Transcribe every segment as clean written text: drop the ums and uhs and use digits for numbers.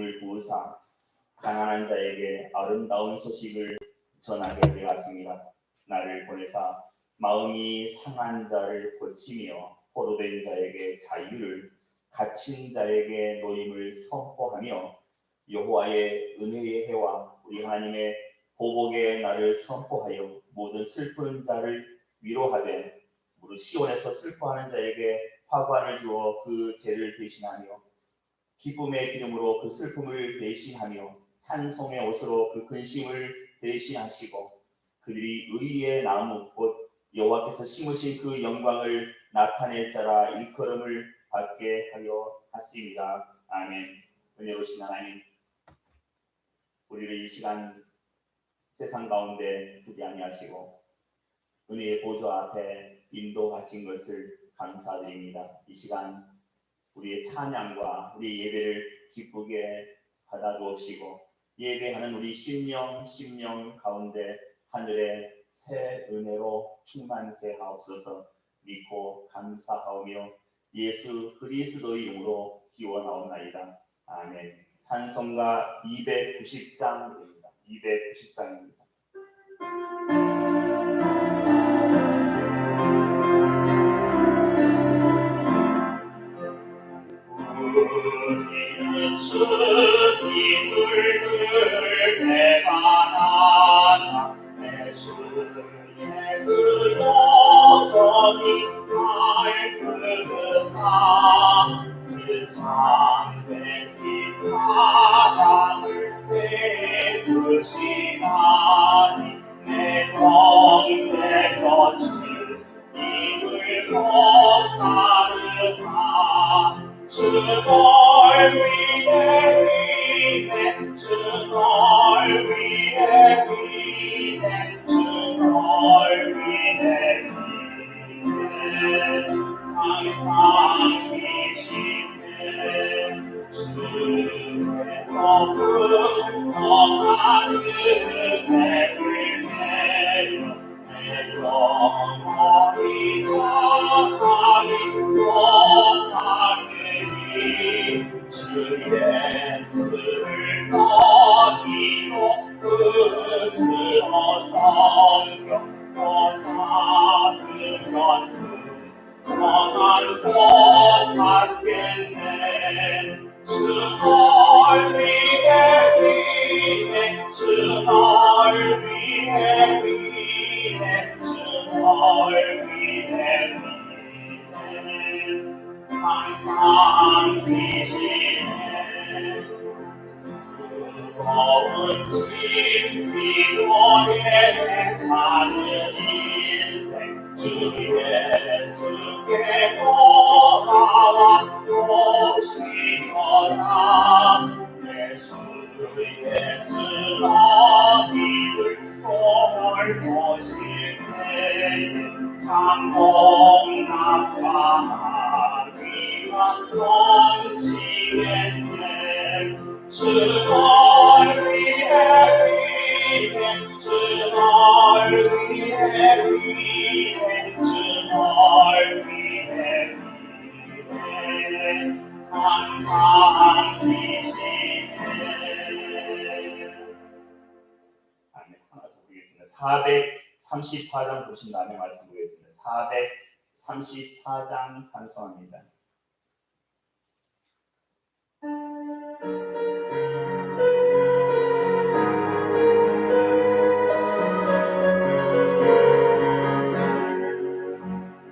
기름을 부으사 가난한 자에게 아름다운 소식을 전하게 되었습니다. 나를 보내사 마음이 상한 자를 고치며 포로된 자에게 자유를, 갇힌 자에게 노임을 선포하며 여호와의 은혜의 해와 우리 하나님의 보복의 날을 선포하여 모든 슬픈 자를 위로하되 무릇 시온에서 슬퍼하는 자에게 화관을 주어 그 죄를 대신하며 기쁨의 기름으로 그 슬픔을 대신하며 찬송의 옷으로 그 근심을 대신하시고 그들이 의의 나무 곧 여호와께서 심으신 그 영광을 나타낼 자라 일컬음을 받게 하려 하십니다. 아멘. 은혜로우신 하나님, 우리를 이 시간 세상 가운데 두지 아니하시고 은혜의 보좌 앞에 인도하신 것을 감사드립니다. 이 시간 우리의 찬양과 우리 예배를 기쁘게 받아주옵시고 예배하는 우리 심령 가운데 하늘의 새 은혜로 충만케 하옵소서. 믿고 감사하오며 예수 그리스도의 이름으로 기원하옵나이다. 아멘. 찬송가 290장입니다. 290장입니다. 우리는 주님을 늘 바라나 내 주 예수 여전히 날 부르사 그 참되신 사랑을 베푸시나니 내 평생 거칠 님을 못 따르다 주 널 위해 위해 주 널 위해 위해 주 널 위해 위해 항상 계시네 주께서 분성한 은혜를 내려 내 영혼이 나가리 못하느니 주 예수를 너희도 그으로 섬겨 또 받으면 선한 복 받겠네 주 널 위해 위해 주 널 위해 위해 주 널 위해 위해 항상 계시네 무거운 짐 뒤로 가는 인생 주 예수께 돌아와 오시거라 내 주 예수 너희를 돌보실 때에 상봉락과 하기가 넘치겠네 주 널 위해 위해 주 널 위해 위해 주 널 위해 위해 항상 계시네. 아멘. 하나 더 보겠습니다. 434장 보신 다음에 말씀 보겠습니다. 434장 찬송합니다.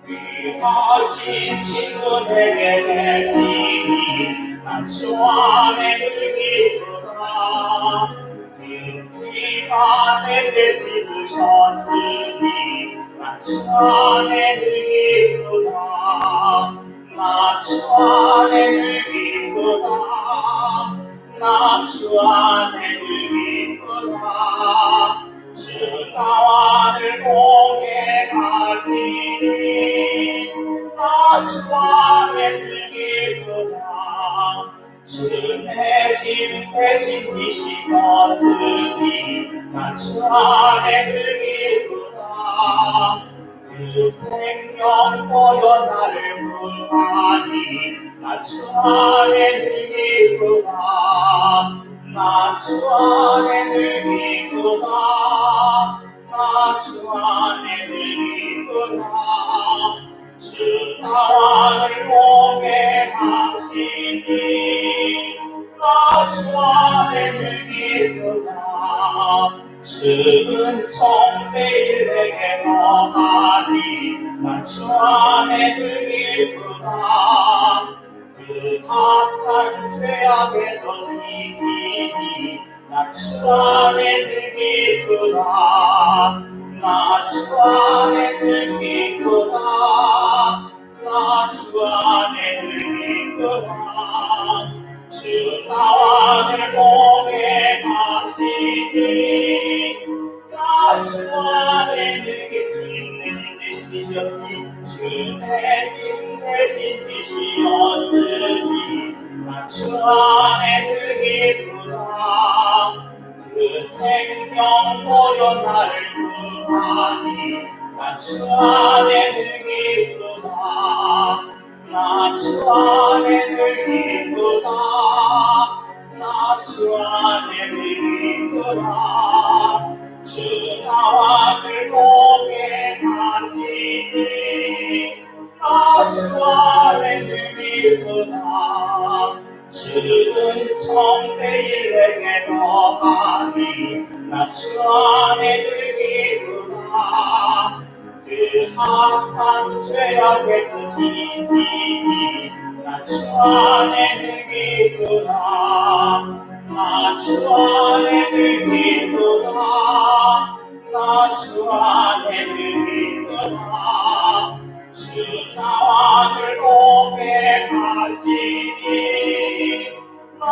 귀하신 친구 내게 계시니 나 주 안에 늘 기쁘다 깊이가 내게 씻으셨으니 나 주 안에 늘 기쁘다 나 주 안에 늘 기쁘다 나 주 안에 늘 기쁘다 주 나와 늘 공에 가시니 나 주 안에 늘 기쁘다 주 내 짐 대신 지시었으니 나 주 안에 늘 기쁘다 그 생명 보여 나를 구하니 나 주 안에 늘 기쁘다 나 주 안에 늘 기쁘다. 나 주 안에 늘 기쁘다. 주 나와 늘 보게 하시니 나 주 안에 늘 기쁘다. 주은 총 매일 내게 거하니 나 주 안에 늘 기쁘다. 그 악한 죄악에서 지키니 나 주 안에 늘 기쁘다. 나 주 안에 늘 기쁘다. 나 주 안에 늘 기쁘다. 주 나와 늘 보게 하시니 나 주 안에 늘 주님 내 집 대신 지시었으니 주 내 집 대신 지시었으니 나 주 안에 늘 기쁘다. 그 생명 보여 나를 구하니 나 주 안에 늘 기쁘다. 나 주 안에 늘 기쁘다. 나 주 안에 늘 기쁘다. 주 나와 늘 보게 하시니 나 주 안에 늘 기쁘다. 주는 총 매일 내게 거하니 나 주 안에 늘 기쁘다. 그 악한 죄악에서 지키니 나 주 안에 늘 기쁘다. 나 주 안에 늘 기쁘다. 나 주 안에 늘 기쁘다. 주 나와 늘 보게 하시니 나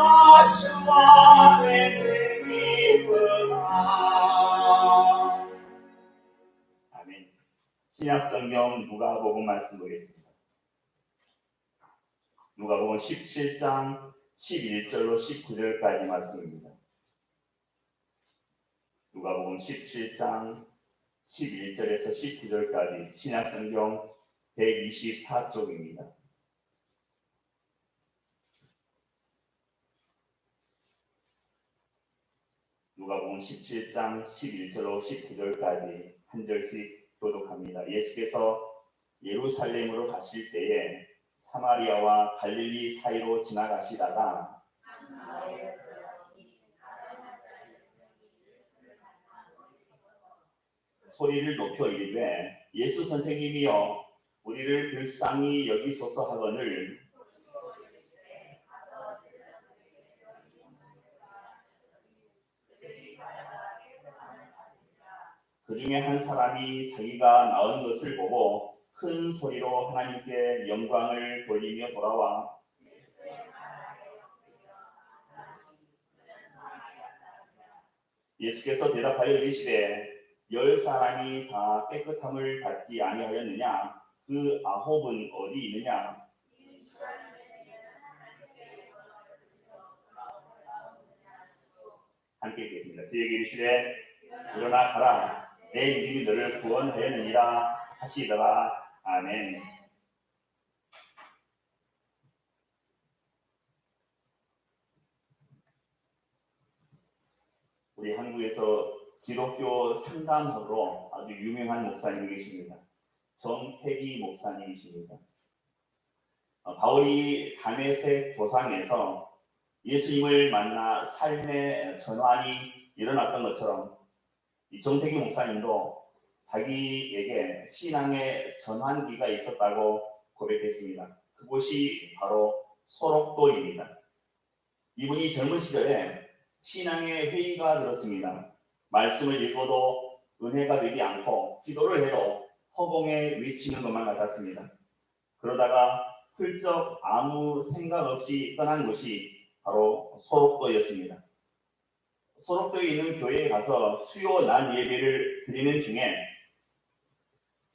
주 안에 늘 기쁘다. 아멘. 신약성경 누가복음 말씀 보겠습니다. 누가복음 17장 11절로 19절까지 말씀입니다. 누가복음 17장 11절에서 19절까지 신약성경 124쪽입니다. 누가복음 17장 11절로 19절까지 한 절씩 교독합니다. 예수께서 예루살렘으로 가실 때에 사마리아와 갈릴리 사이로 지나가시다가 소리를 높여 이르되 예수 선생님이여 우리를 불쌍히 여기소서 하거늘 그 중에 한 사람이 자기가 낳은 것을 보고 큰 소리로 하나님께 영광을 돌리며 돌아와 예수께서 대답하여 이르시되 10사람이 다 깨끗함을 받지 아니하였느냐? 그 9은 어디 있느냐? 함께 읽겠습니다. 그에게 이르시되 일어나 가라. 내 믿음이 너를 구원하였느니라 하시더라. 아멘. 우리 한국에서 기독교 상담학으로 아주 유명한 목사님이 계십니다. 정태기 목사님이십니다. 바울이 다메섹 도상에서 예수님을 만나 삶의 전환이 일어났던 것처럼 이 정태기 목사님도 자기에게 신앙의 전환기가 있었다고 고백했습니다. 그곳이 바로 소록도입니다. 이분이 젊은 시절에 신앙의 회의가 들었습니다. 말씀을 읽어도 은혜가 되지 않고 기도를 해도 허공에 외치는 것만 같았습니다. 그러다가 훌쩍 아무 생각 없이 떠난 곳이 바로 소록도였습니다. 소록도에 있는 교회에 가서 수요 난 예배를 드리는 중에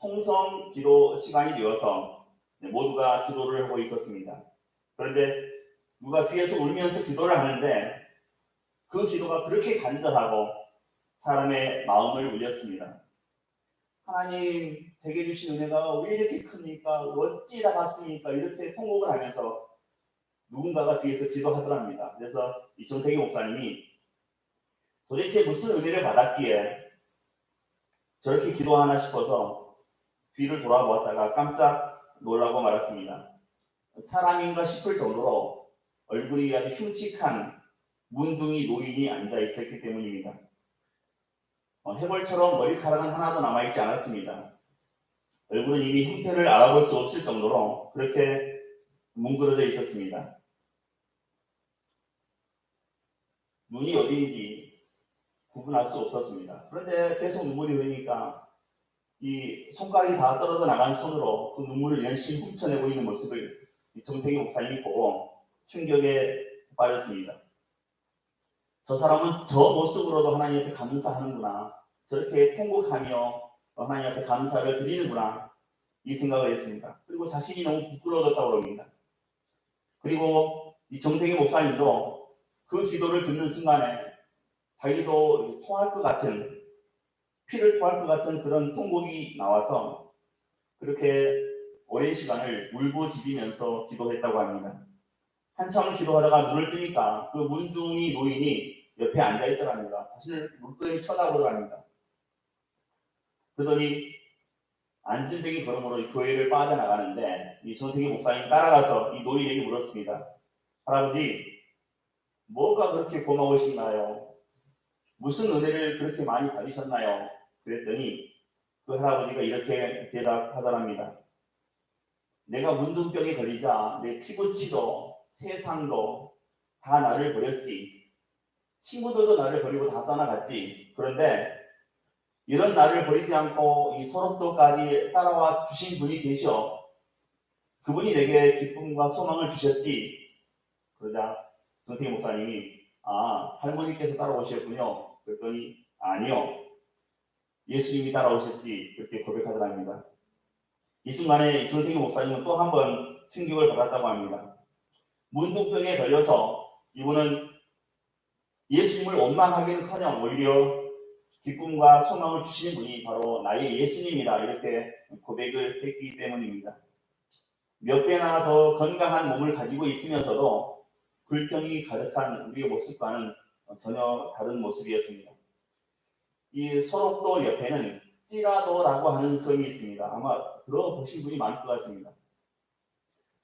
통성 기도 시간이 되어서 모두가 기도를 하고 있었습니다. 그런데 누가 뒤에서 울면서 기도를 하는데 그 기도가 그렇게 간절하고 사람의 마음을 울렸습니다. 하나님 제게 주신 은혜가 왜 이렇게 큽니까? 어찌다 갚습니까? 이렇게 통곡을 하면서 누군가가 뒤에서 기도하더랍니다. 그래서 이 정태기 목사님이 도대체 무슨 은혜를 받았기에 저렇게 기도하나 싶어서 뒤를 돌아보았다가 깜짝 놀라고 말았습니다. 사람인가 싶을 정도로 얼굴이 아주 흉측한 문둥이 노인이 앉아 있었기 때문입니다. 해골처럼 머리카락은 하나도 남아있지 않았습니다. 얼굴은 이미 형태를 알아볼 수 없을 정도로 그렇게 뭉그러져 있었습니다. 눈이 어디인지 구분할 수 없었습니다. 그런데 계속 눈물이 흐르니까 이 손가락이 다 떨어져 나간 손으로 그 눈물을 열심히 훔쳐내고 있는 모습을 정태기 목사님이 보고 충격에 빠졌습니다. 저 사람은 저 모습으로도 하나님 앞에 감사하는구나. 저렇게 통곡하며 하나님 앞에 감사를 드리는구나. 이 생각을 했습니다. 그리고 자신이 너무 부끄러워졌다고 합니다. 그리고 이 정태기 목사님도 그 기도를 듣는 순간에 자기도 토할 것 같은, 피를 토할 것 같은 그런 통곡이 나와서 그렇게 오랜 시간을 울고짖으면서 기도했다고 합니다. 한참을 기도하다가 눈을 뜨니까 그 문둥이 노인이 옆에 앉아있더랍니다. 자신을 물끄러미 쳐다보더랍니다. 그러더니 안진뱅이 걸음으로 이 교회를 빠져나가는데 이 정태기 목사님 따라가서 이 노인에게 물었습니다. 할아버지, 뭐가 그렇게 고마우신가요? 무슨 은혜를 그렇게 많이 받으셨나요? 그랬더니 그 할아버지가 이렇게 대답하더랍니다. 내가 문둥병에 걸리자 내 피부치도 세상도 다 나를 버렸지. 친구들도 나를 버리고 다 떠나갔지. 그런데 이런 나를 버리지 않고 이 소록도까지 따라와 주신 분이 계셔. 그분이 내게 기쁨과 소망을 주셨지. 그러자 정태기 목사님이 할머니께서 따라오셨군요. 그랬더니 아니요. 예수님이 따라오셨지. 그렇게 고백하더랍니다. 이 순간에 정태기 목사님은 또 한 번 충격을 받았다고 합니다. 문둥병에 걸려서 이분은 예수님을 원망하기는커녕 오히려 기쁨과 소망을 주시는 분이 바로 나의 예수님이다. 이렇게 고백을 했기 때문입니다. 몇 배나 더 건강한 몸을 가지고 있으면서도 불평이 가득한 우리의 모습과는 전혀 다른 모습이었습니다. 이 소록도 옆에는 찌라도라고 하는 섬이 있습니다. 아마 들어보신 분이 많을 것 같습니다.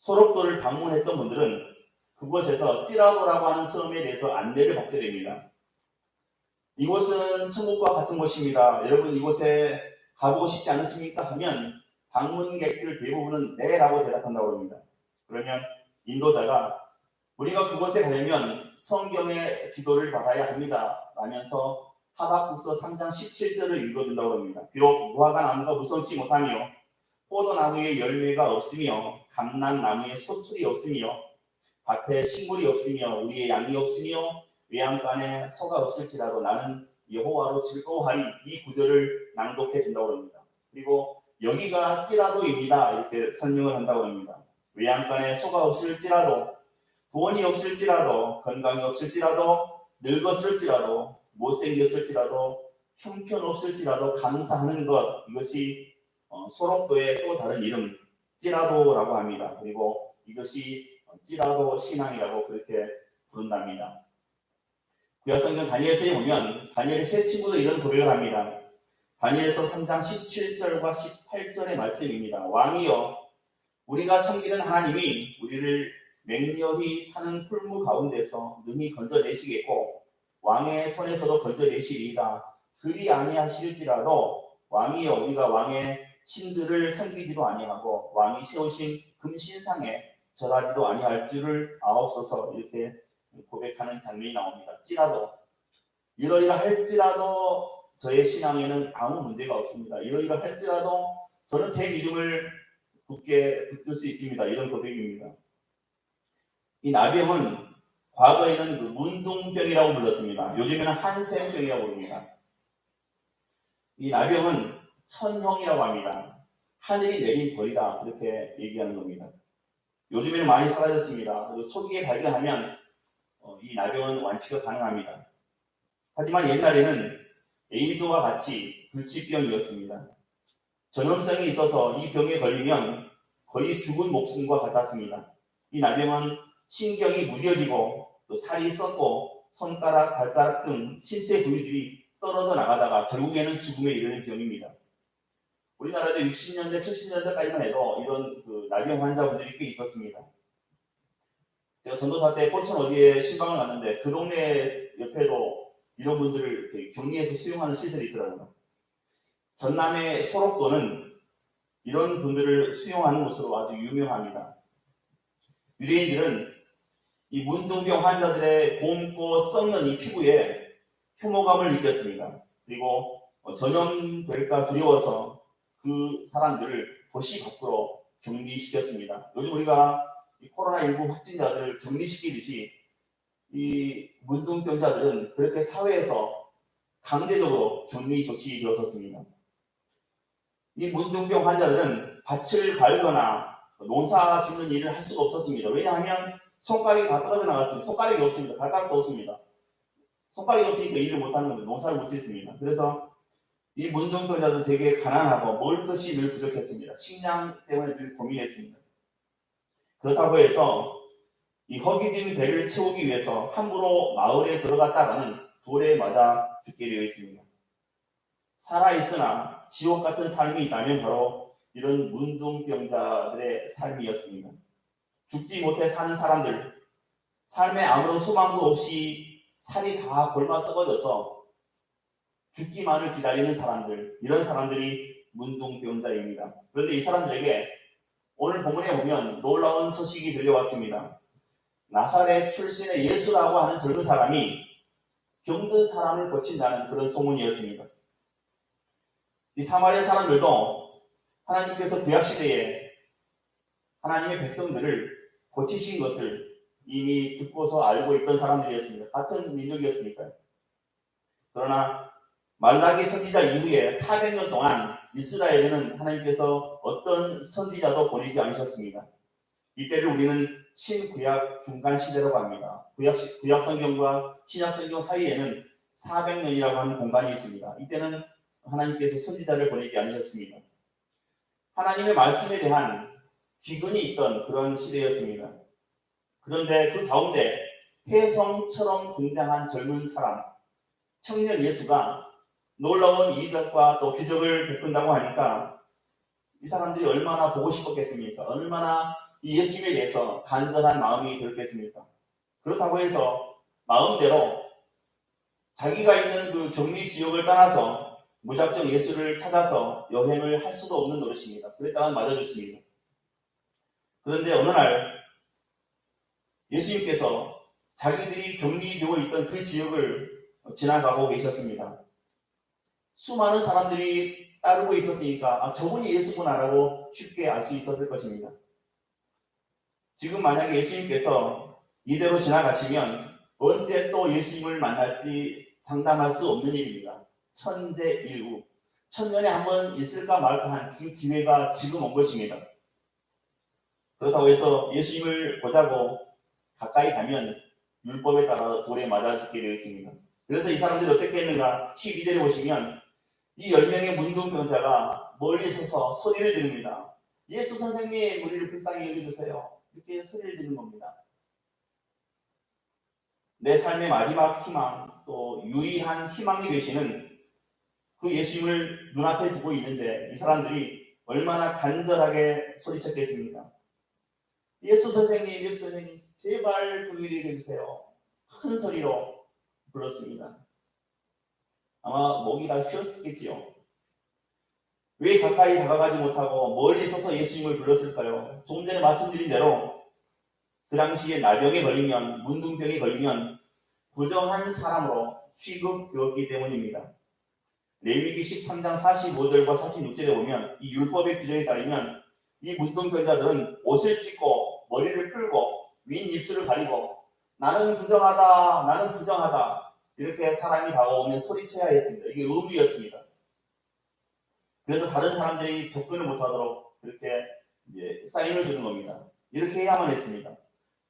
소록도를 방문했던 분들은 그곳에서 찌라도라고 하는 섬에 대해서 안내를 받게 됩니다. 이곳은 천국과 같은 곳입니다. 여러분 이곳에 가보고 싶지 않으십니까? 하면 방문객들 대부분은 네 라고 대답한다고 합니다. 그러면 인도자가 우리가 그곳에 가려면 성경의 지도를 받아야 합니다. 라면서 하박국서 3장 17절을 읽어준다고 합니다. 비록 무화과 나무가 무성치 못하며 포도나무에 열매가 없으며 감람나무에 소출이 없으며 밭에 식물이 없으며 우리의 양이 없으며 외양간에 소가 없을지라도 나는 여호와로 즐거워하리. 이 구절을 낭독해 준다고 합니다. 그리고 여기가 찌라도입니다. 이렇게 설명을 한다고 합니다. 외양간에 소가 없을지라도 돈이 없을지라도 건강이 없을지라도 늙었을지라도 못생겼을지라도 형편없을지라도 감사하는 것, 이것이 소록도의 또 다른 이름 찌라도라고 합니다. 그리고 이것이 찌라도 신앙이라고 그렇게 부른답니다. 구약성경 다니엘서에 보면 다니엘의 세 친구도 이런 고백을 합니다. 다니엘서 3장 17절과 18절의 말씀입니다. 왕이여 우리가 섬기는 하나님이 우리를 맹렬히 하는 풀무 가운데서 능히 건져내시겠고 왕의 손에서도 건져내시리이다. 그리 아니하실지라도 왕이여 우리가 왕의 신들을 섬기지도 아니하고 왕이 세우신 금신상에 절하지도 아니할 줄을 아옵소서. 이렇게 고백하는 장면이 나옵니다. 찌라도 이러이러 할지라도 저의 신앙에는 아무 문제가 없습니다. 이러이러 할지라도 저는 제 믿음을 굳게 붙들 수 있습니다. 이런 고백입니다. 이 나병은 과거에는 그 문둥병이라고 불렀습니다. 요즘에는 한센병이라고 부릅니다. 이 나병은 천형이라고 합니다. 하늘이 내린 벌이다. 그렇게 얘기하는 겁니다. 요즘에는 많이 사라졌습니다. 그리고 초기에 발견하면 이 나병은 완치가 가능합니다. 하지만 옛날에는 에이즈와 같이 불치병이었습니다. 전염성이 있어서 이 병에 걸리면 거의 죽은 목숨과 같았습니다. 이 나병은 신경이 무뎌지고 또 살이 썩고 손가락, 발가락 등 신체 부위들이 떨어져 나가다가 결국에는 죽음에 이르는 병입니다. 우리나라도 60년대, 70년대까지만 해도 이런 나병 환자분들이 꽤 있었습니다. 제가 전도사 때 포천 어디에 신방을 갔는데 그 동네 옆에도 이런 분들을 격리해서 수용하는 시설이 있더라고요. 전남의 소록도는 이런 분들을 수용하는 곳으로 아주 유명합니다. 유대인들은 이 문둥병 환자들의 곰고 썩는 이 피부에 혐오감을 느꼈습니다. 그리고 전염될까 두려워서 그 사람들을 도시 밖으로 격리시켰습니다. 요즘 우리가 이 코로나19 확진자들을 격리시키듯이 이 문둥병자들은 그렇게 사회에서 강제적으로 격리 조치되었었습니다. 이 문둥병 환자들은 밭을 갈거나 농사 짓는 일을 할 수가 없었습니다. 왜냐하면 손가락이 다 떨어져 나갔습니다. 손가락이 없습니다. 발가락도 없습니다. 손가락이 없으니까 일을 못하는 겁니다. 농사를 못 짓습니다. 그래서 이 문둥병자들은 되게 가난하고 먹을 것이 늘 부족했습니다. 식량 때문에 늘 고민했습니다. 그렇다고 해서 이 허기진 배를 채우기 위해서 함부로 마을에 들어갔다가는 돌에 맞아 죽게 되어 있습니다. 살아있으나 지옥 같은 삶이 있다면 바로 이런 문둥병자들의 삶이었습니다. 죽지 못해 사는 사람들, 삶에 아무런 소망도 없이 살이 다 골마 썩어져서 죽기만을 기다리는 사람들, 이런 사람들이 문둥병자입니다. 그런데 이 사람들에게 오늘 본문에 보면 놀라운 소식이 들려왔습니다. 나사렛 출신의 예수라고 하는 젊은 사람이 병든 사람을 고친다는 그런 소문이었습니다. 이 사마리아 사람들도 하나님께서 구약시대에 하나님의 백성들을 고치신 것을 이미 듣고서 알고 있던 사람들이었습니다. 같은 민족이었으니까요. 그러나 말라기 선지자 이후에 400년 동안 이스라엘에는 하나님께서 어떤 선지자도 보내지 않으셨습니다. 이때를 우리는 신구약 중간시대라고 합니다. 구약 성경과 신약 성경 사이에는 400년이라고 하는 공간이 있습니다. 이때는 하나님께서 선지자를 보내지 않으셨습니다. 하나님의 말씀에 대한 기근이 있던 그런 시대였습니다. 그런데 그 가운데 혜성처럼 등장한 젊은 사람, 청년 예수가 놀라운 이적과 또 기적을 베푼다고 하니까 이 사람들이 얼마나 보고 싶었겠습니까? 얼마나 이 예수님에 대해서 간절한 마음이 들었겠습니까? 그렇다고 해서 마음대로 자기가 있는 그 격리 지역을 떠나서 무작정 예수를 찾아서 여행을 할 수도 없는 노릇입니다. 그랬다간 맞아줬습니다. 그런데 어느 날 예수님께서 자기들이 격리되어 있던 그 지역을 지나가고 계셨습니다. 수많은 사람들이 따르고 있었으니까 저분이 예수구나라고 쉽게 알 수 있었을 것입니다. 지금 만약에 예수님께서 이대로 지나가시면 언제 또 예수님을 만날지 장담할 수 없는 일입니다. 천재일후. 천년에 한 번 있을까 말까 한 그 기회가 지금 온 것입니다. 그렇다고 해서 예수님을 보자고 가까이 가면 율법에 따라 돌에 맞아 죽게 되어 있습니다. 그래서 이 사람들이 어떻게 했는가? 12절에 보시면 이 10명의 문둥병자가 멀리 서서 소리를 지릅니다. 예수 선생님, 우리를 불쌍히 여겨주세요. 이렇게 소리를 지르는 겁니다. 내 삶의 마지막 희망, 또 유일한 희망이 되시는 그 예수님을 눈앞에 두고 있는데 이 사람들이 얼마나 간절하게 소리쳤겠습니까? 예수 선생님, 예수 선생님, 제발 그 일이 해주세요. 큰 소리로 불렀습니다. 아마 목이 다 쉬었겠지요. 왜 가까이 다가가지 못하고 멀리 서서 예수님을 불렀을까요? 조금 전에 말씀드린 대로 그 당시에 나병에 걸리면, 문둥병에 걸리면 부정한 사람으로 취급되었기 때문입니다. 레위기 13장 45절과 46절에 보면 이 율법의 규정에 따르면 이 문둥병자들은 옷을 찢고 머리를 풀고 윈 입술을 가리고 나는 부정하다, 나는 부정하다 이렇게 사람이 다가오면 소리쳐야 했습니다. 이게 의무였습니다. 그래서 다른 사람들이 접근을 못하도록 그렇게 사인을 주는 겁니다. 이렇게 해야만 했습니다.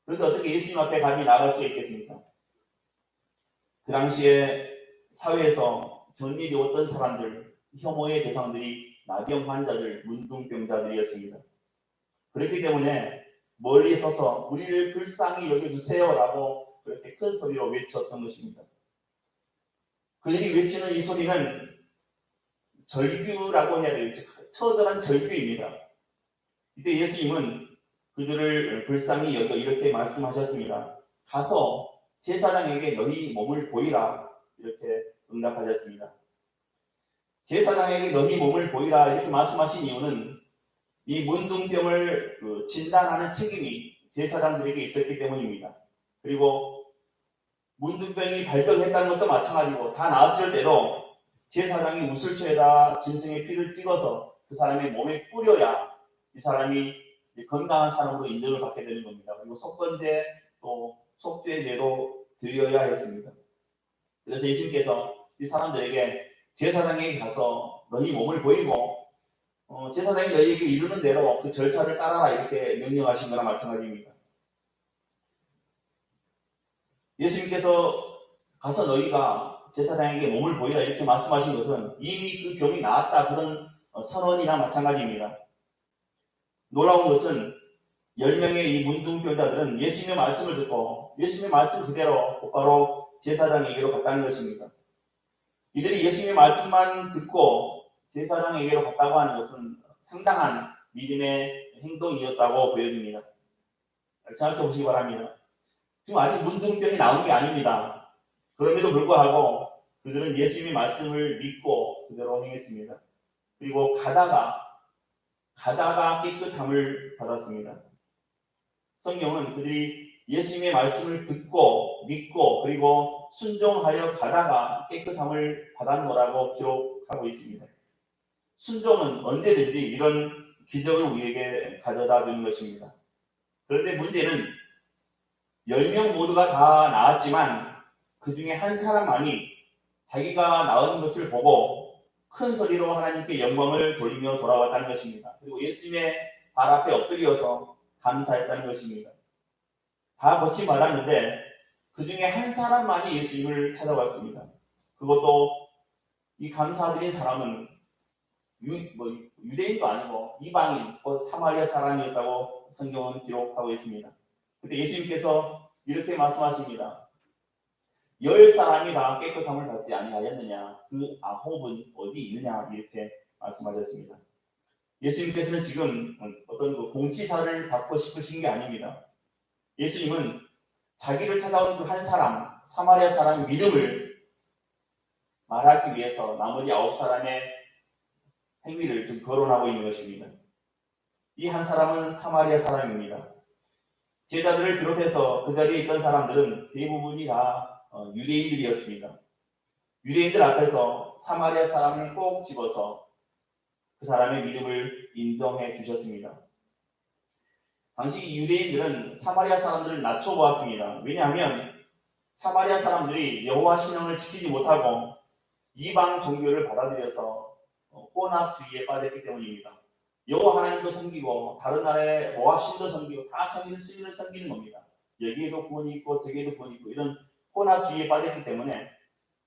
그런데 어떻게 예수님 앞에 감히 나갈 수가 있겠습니까? 그 당시에 사회에서 격리되었던 사람들, 혐오의 대상들이 나병 환자들, 문둥병자들이었습니다. 그렇기 때문에 멀리 서서 우리를 불쌍히 여겨주세요라고 그렇게 큰 소리로 외쳤던 것입니다. 그들이 외치는 이 소리는 절규라고 해야 되겠죠. 처절한 절규입니다. 이때 예수님은 그들을 불쌍히 여겨 이렇게 말씀하셨습니다. 가서 제사장에게 너희 몸을 보이라 이렇게 응답하셨습니다. 제사장에게 너희 몸을 보이라 이렇게 말씀하신 이유는 이 문둥병을 진단하는 책임이 제사장들에게 있었기 때문입니다. 그리고 문둥병이 발병했다는 것도 마찬가지고 다 나았을 때도 제사장이 우슬초에다 짐승의 피를 찍어서 그 사람의 몸에 뿌려야 이 사람이 건강한 사람으로 인정을 받게 되는 겁니다. 그리고 속건제 또 속죄제도 드려야 했습니다. 그래서 예수님께서 이 사람들에게 제사장에게 가서 너희 몸을 보이고 제사장이 너희에게 이르는 대로 그 절차를 따라라 이렇게 명령하신 거나 마찬가지입니다. 예수님께서 가서 너희가 제사장에게 몸을 보이라 이렇게 말씀하신 것은 이미 그 병이 나았다 그런 선언이나 마찬가지입니다. 놀라운 것은 10명의 이 문둥병자들은 예수님의 말씀을 듣고 예수님의 말씀 그대로 곧바로 제사장에게로 갔다는 것입니다. 이들이 예수님의 말씀만 듣고 제사장에게로 갔다고 하는 것은 상당한 믿음의 행동이었다고 보여집니다. 생각해 보시기 바랍니다. 지금 아직 문둥병이 나온 게 아닙니다. 그럼에도 불구하고 그들은 예수님의 말씀을 믿고 그대로 행했습니다. 그리고 가다가 깨끗함을 받았습니다. 성경은 그들이 예수님의 말씀을 듣고 믿고 그리고 순종하여 가다가 깨끗함을 받았노라고 기록하고 있습니다. 순종은 언제든지 이런 기적을 우리에게 가져다 주는 것입니다. 그런데 문제는 10명 모두가 다 나았지만 그 중에 한 사람만이 자기가 나은 것을 보고 큰 소리로 하나님께 영광을 돌리며 돌아왔다는 것입니다. 그리고 예수님의 발 앞에 엎드려서 감사했다는 것입니다. 다 고침받았는데 그 중에 한 사람만이 예수님을 찾아왔습니다. 그것도 이 감사드린 사람은 유대인도 아니고 이방인, 사마리아 사람이었다고 성경은 기록하고 있습니다. 그때 예수님께서 이렇게 말씀하십니다. 10사람이 다 깨끗함을 받지 아니하였느냐? 그 9은 어디 있느냐? 이렇게 말씀하셨습니다. 예수님께서는 지금 어떤 공치사를 받고 싶으신 게 아닙니다. 예수님은 자기를 찾아온 그 한 사람, 사마리아 사람의 믿음을 말하기 위해서 나머지 9사람의 행위를 좀 거론하고 있는 것입니다. 이 한 사람은 사마리아 사람입니다. 제자들을 비롯해서 그 자리에 있던 사람들은 대부분이 다 유대인들이었습니다. 유대인들 앞에서 사마리아 사람을 꼭 집어서 그 사람의 믿음을 인정해 주셨습니다. 당시 유대인들은 사마리아 사람들을 낮춰보았습니다. 왜냐하면 사마리아 사람들이 여호와 신앙을 지키지 못하고 이방 종교를 받아들여서 혼합주의에 빠졌기 때문입니다. 여호와 하나님도 섬기고 다른 나라의 모압 신도 섬기고 다 섬기는 신을 섬기는 겁니다. 여기에도 구원이 있고 저기에도 구원이 있고 이런 혼합주의에 빠졌기 때문에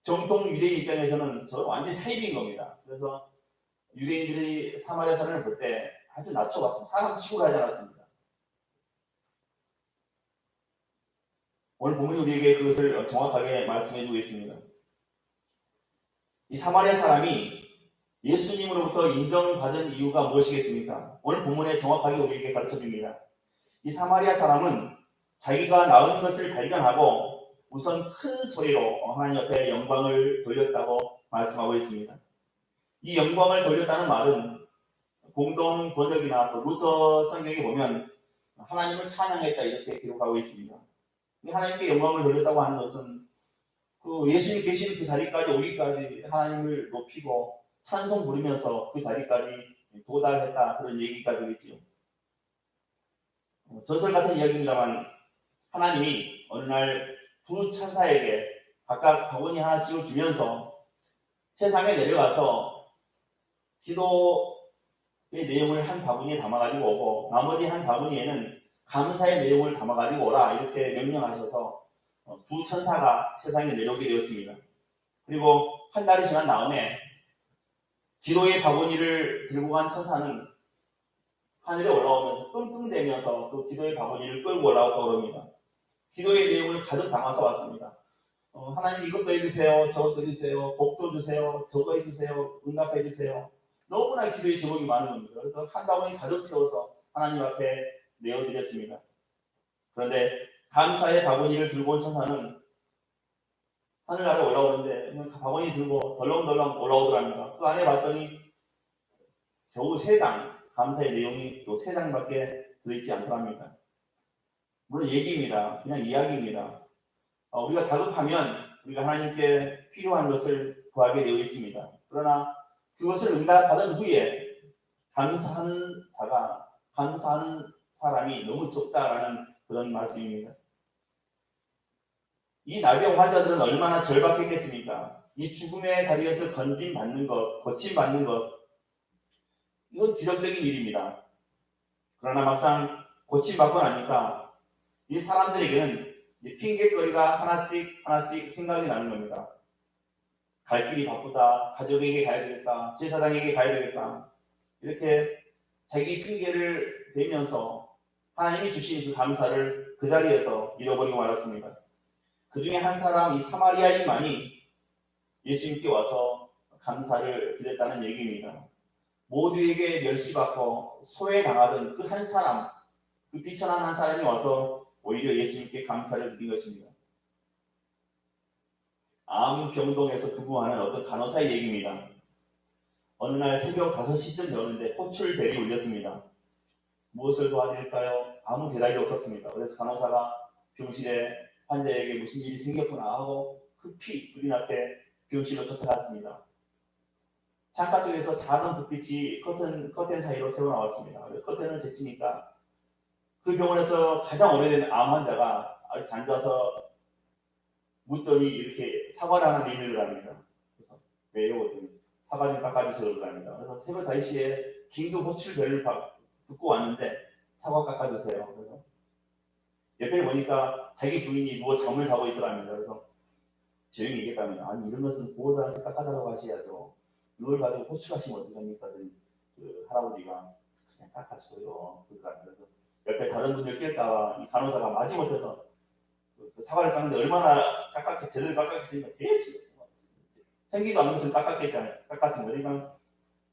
정통 유대인 입장에서는 저 완전히 사이비인 겁니다. 그래서 유대인들이 사마리아 사람을 볼 때 아주 낮춰봤습니다. 사람 취급을 하지 않았습니다. 오늘 본문이 우리에게 그것을 정확하게 말씀해주고 있습니다. 이 사마리아 사람이 예수님으로부터 인정받은 이유가 무엇이겠습니까? 오늘 본문에 정확하게 우리에게 가르쳐줍니다. 이 사마리아 사람은 자기가 낳은 것을 발견하고 우선 큰 소리로 하나님 앞에 영광을 돌렸다고 말씀하고 있습니다. 이 영광을 돌렸다는 말은 공동 번역이나 또 루터 성경에 보면 하나님을 찬양했다 이렇게 기록하고 있습니다. 하나님께 영광을 돌렸다고 하는 것은 그 예수님 계신 그 자리까지 오기까지 하나님을 높이고 찬송 부르면서 그 자리까지 도달했다 그런 얘기가 되겠지요. 전설 같은 이야기입니다만 하나님이 어느 날 두 천사에게 각각 바구니 하나씩을 주면서 세상에 내려가서 기도의 내용을 한 바구니에 담아가지고 오고 나머지 한 바구니에는 감사의 내용을 담아가지고 오라 이렇게 명령하셔서 두 천사가 세상에 내려오게 되었습니다. 그리고 한 달이 지난 다음에 기도의 바구니를 들고 간 천사는 하늘에 올라오면서 끙끙대면서 그 기도의 바구니를 끌고 올라왔다고 합니다. 기도의 내용을 가득 담아서 왔습니다. 하나님 이것도 해주세요. 저것도 해주세요. 복도 주세요. 저거 해주세요. 응답해주세요. 너무나 기도의 제목이 많은 겁니다. 그래서 한 다원이 가득 채워서 하나님 앞에 내어드렸습니다. 그런데 감사의 바구니를 들고 온 천사는 하늘 아래 올라오는데 바구니 들고 덜렁덜렁 올라오더랍니다. 그 안에 봤더니 겨우 3장, 감사의 내용이 또 3장밖에 들어있지 않더랍니다. 물론 얘기입니다. 그냥 이야기입니다. 우리가 다급하면 우리가 하나님께 필요한 것을 구하게 되어 있습니다. 그러나 그것을 응답받은 후에 감사하는 사람이 너무 적다라는 그런 말씀입니다. 이 나병 환자들은 얼마나 절박했겠습니까? 이 죽음의 자리에서 건짐받는 것, 고침받는 것, 이건 기적적인 일입니다. 그러나 막상 고침받고 나니까 이 사람들에게는 핑계거리가 하나씩 생각이 나는 겁니다. 갈 길이 바쁘다, 가족에게 가야 되겠다, 제사장에게 가야 되겠다, 이렇게 자기 핑계를 대면서 하나님이 주신 그 감사를 그 자리에서 잃어버리고 말았습니다. 그 중에 한 사람, 이 사마리아인만이 예수님께 와서 감사를 드렸다는 얘기입니다. 모두에게 멸시받고 소외당하던 그 한 사람, 그 비천한 한 사람이 와서 오히려 예수님께 감사를 드린 것입니다. 암병동에서 근무하는 어떤 간호사의 얘기입니다. 어느 날 새벽 5시쯤 되었는데 호출벨이 울렸습니다. 무엇을 도와드릴까요? 아무 대답이 없었습니다. 그래서 간호사가 병실에 환자에게 무슨 일이 생겼구나 하고 급히 불이 났게 병실로 쫓아갔습니다. 창가 쪽에서 작은 불빛이 커튼 사이로 새어나왔습니다. 커튼을 제치니까 그 병원에서 가장 오래된 암 환자가 이렇게 앉아서 묻더니 이렇게 사과를 하나 내밀더랍니다. 그래서 왜요? 그랬더니 사과 좀 깎아주세요 그럽니다. 그래서 새벽 5시에 긴급 호출벨을 듣고 왔는데 사과 깎아주세요. 그래서 옆에 보니까 자기 부인이 누워 잠을 자고 있더랍니다. 그래서 조용히 얘기했다면 아니 이런 것은 보호자한테 깎아달라고 하셔야죠. 이걸 가지고 호출하시면 어떡합니까? 그 할아버지가 그냥 깎아줘요. 그래서 옆에 다른 분들 낄까 이 간호사가 마지못해서 그 사과를 깎는데 얼마나 제대로 깎았으니까 대체 생기도 않는 것을 깎았습니다. 그러니까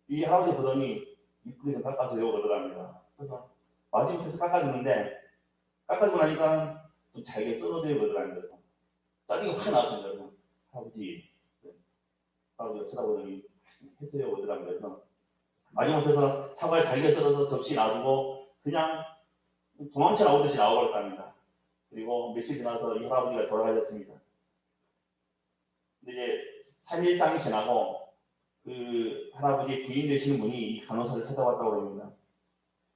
이 할아버지 보더니 이쁘게 좀 깎아줘요 그러더랍니다. 그래서 마지못해서 깎아주는데 깎아주고 나니까 좀 잘게 썰어줘요 그러더랍니다. 짜증이 확 나왔습니다. 그래서 할아버지가 쳐다보더니 했어요 그러더랍니다. 그래서 마지못해서 사과를 잘게 썰어서 접시 놔두고 그냥 도망쳐 나오듯이 나와버렸답니다. 그리고 며칠 지나서 이 할아버지가 돌아가셨습니다. 근데 이제 3일장이 지나고 그 할아버지 부인 되시는 분이 이 간호사를 찾아왔다고 합니다.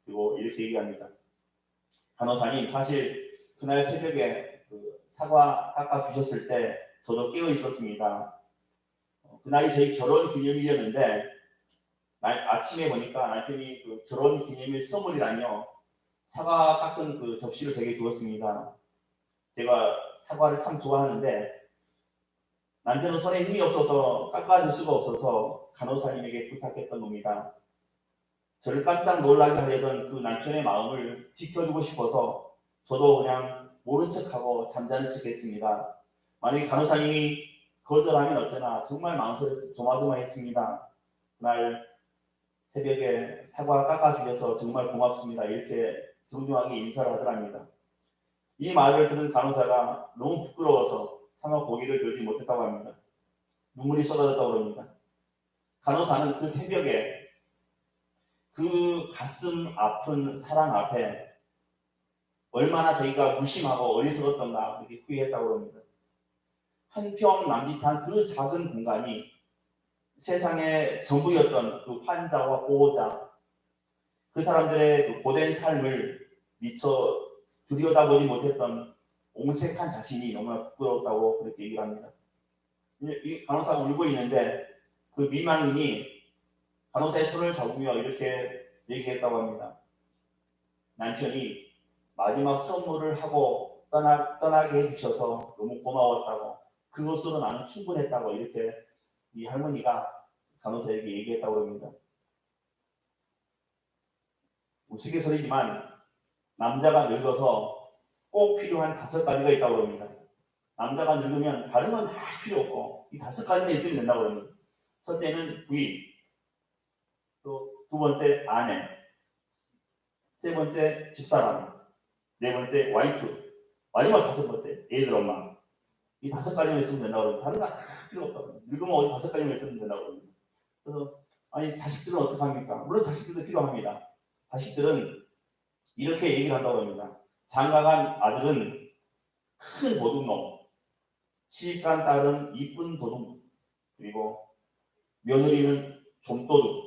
그리고 이렇게 얘기합니다. 간호사님 사실 그날 새벽에 그 사과 깎아주셨을 때 저도 깨어 있었습니다. 그날이 저희 결혼 기념일이었는데 아침에 보니까 남편이 그 결혼 기념일 선물이라며 사과 깎은 그 접시를 제게 주었습니다. 제가 사과를 참 좋아하는데 남편은 손에 힘이 없어서 깎아줄 수가 없어서 간호사님에게 부탁했던 겁니다. 저를 깜짝 놀라게 하려던 그 남편의 마음을 지켜주고 싶어서 저도 그냥 모른 척하고 잠자는 척했습니다. 만약에 간호사님이 거절하면 어쩌나 정말 망설여서 조마조마했습니다. 그날 새벽에 사과 깎아주셔서 정말 고맙습니다. 이렇게 정중하게 인사를 하더랍니다. 이 말을 들은 간호사가 너무 부끄러워서 차마 고개를 들지 못했다고 합니다. 눈물이 쏟아졌다고 합니다. 간호사는 그 새벽에 그 가슴 아픈 사랑 앞에 얼마나 자기가 무심하고 어리석었던가 그렇게 후회했다고 합니다. 한평 남짓한 그 작은 공간이 세상의 전부였던 그 환자와 보호자, 그 사람들의 그 고된 삶을 미처 들여다보지 못했던 옹색한 자신이 너무나 부끄러웠다고 그렇게 얘기를 합니다. 이 간호사가 울고 있는데 그 미망인이 간호사의 손을 잡으며 이렇게 얘기했다고 합니다. 남편이 마지막 선물을 하고 떠나게 해주셔서 너무 고마웠다고, 그것으로 나는 충분했다고 이렇게 이 할머니가 간호사에게 얘기했다고 합니다. 우스갯소리지만 남자가 늙어서 꼭 필요한 5가지가 있다고 합니다. 남자가 늙으면 다른 건 다 필요 없고 이 5가지만 있으면 된다고 합니다. 첫째는 부인, 또 두 번째 아내, 세 번째 집사람, 네 번째 와이프, 마지막 5번째 애들 엄마. 이 5가지만 있으면 된다고 합니다. 다른 건 다 필요 없다고 합니다. 늙으면 어디 5가지만 있으면 된다고 합니다. 그래서 아니 자식들은 어떻게 합니까? 물론 자식들도 필요합니다. 자식들은 이렇게 얘기를 한다고 합니다. 장가간 아들은 큰 도둑놈, 시집간 딸은 이쁜 도둑, 그리고 며느리는 좀도둑,